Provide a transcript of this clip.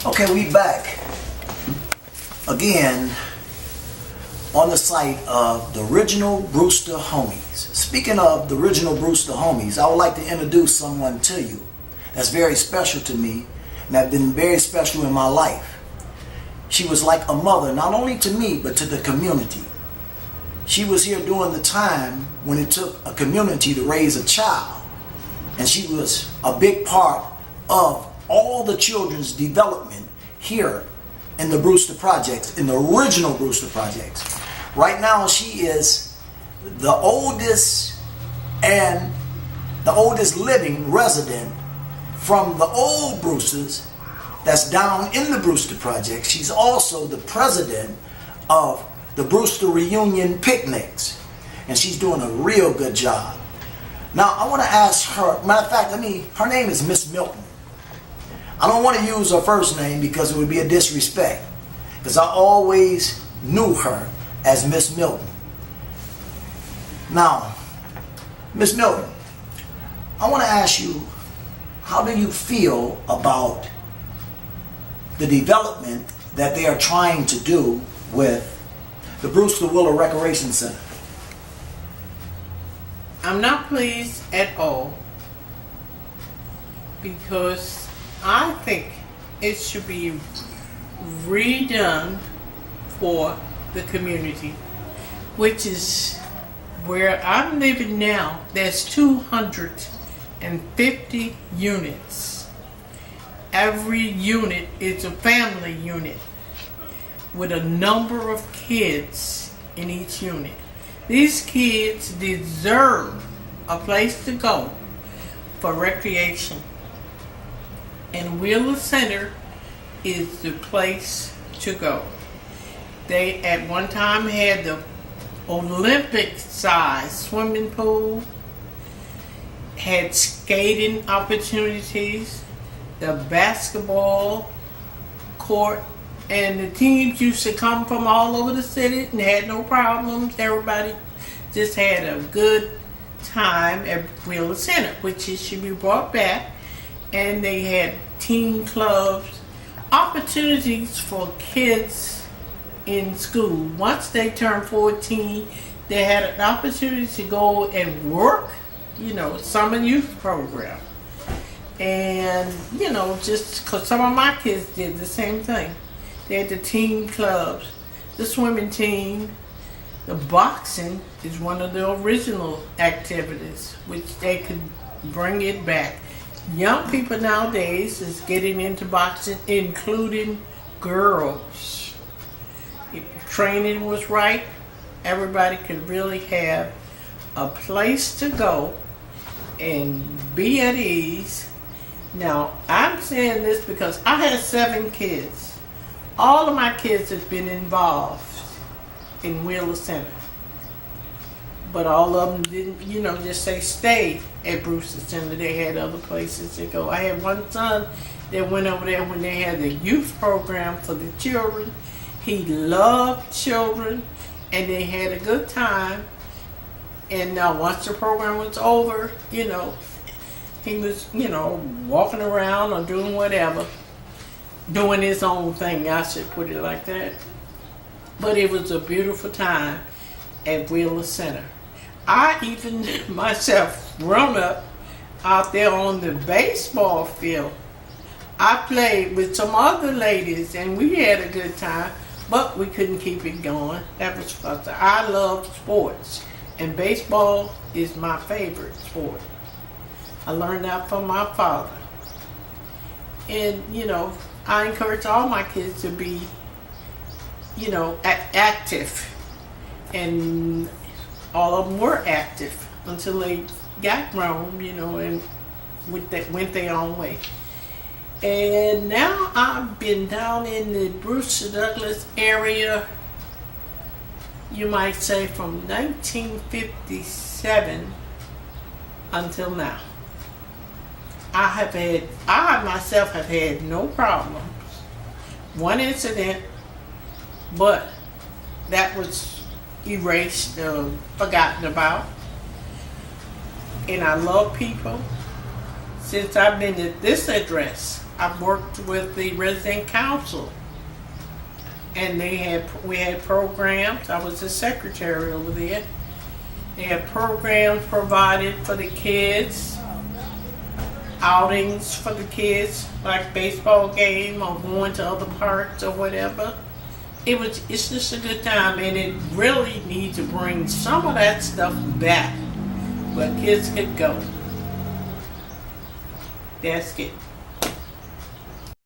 Okay, we back again on the site of the original Brewster homies. Speaking of the original Brewster homies, I would like to introduce someone to you that's very special to me and have been very special in my life. She was like a mother, not only to me, but to the community. She was here during the time when it took a community to raise a child, and she was a big part of all the children's development here in the Brewster Projects, in the original Brewster Projects. Right now she is the oldest living resident from the old Brewsters that's down in the Brewster Projects. She's also the president of the Brewster Reunion Picnics, and she's doing a real good job. Now I want to ask her, matter of fact, her name is Miss Milton. I don't want to use her first name because it would be a disrespect, because I always knew her as Miss Milton. Now, Miss Milton, I want to ask you, how do you feel about the development that they are trying to do with the Brewster Willow Recreation Center? I'm not pleased at all, because I think it should be redone for the community, which is where I'm living now. There's 250 units. Every unit is a family unit with a number of kids in each unit. These kids deserve a place to go for recreation, and Wheeler Center is the place to go. They at one time had the Olympic-sized swimming pool, had skating opportunities, the basketball court, and the teams used to come from all over the city and had no problems. Everybody just had a good time at Wheeler Center, which it should be brought back. And they had teen clubs, opportunities for kids in school. Once they turned 14, they had an opportunity to go and work, summer youth program. And, just because some of my kids did the same thing. They had the teen clubs, the swimming team, the boxing is one of the original activities, which they could bring it back. Young people nowadays is getting into boxing, including girls. If training was right, everybody could really have a place to go and be at ease. Now, I'm saying this because I had 7 kids. All of my kids have been involved in Wheeler Center, but all of them didn't, just stay at Brewster Center. They had other places to go. I had one son that went over there when they had the youth program for the children. He loved children, and they had a good time. And once the program was over, he was, walking around or doing whatever, doing his own thing, I should put it like that. But it was a beautiful time at Wheeler Center. I even myself grown up out there on the baseball field. I played with some other ladies and we had a good time, but we couldn't keep it going. That was because I love sports, and baseball is my favorite sport. I learned that from my father. And, I encourage all my kids to be, active. And all of them were active until they got grown, and went their own way. And now I've been down in the Brewster Douglas area, you might say from 1957 until now. I myself have had no problems. One incident, but that was erased, forgotten about. And I love people. Since I've been at this address, I worked with the resident council, and we had programs. I was the secretary over there. They had programs provided for the kids, outings for the kids, like baseball game or going to other parks or whatever. It's just a good time, and it really needs to bring some of that stuff back where kids could go. That's it.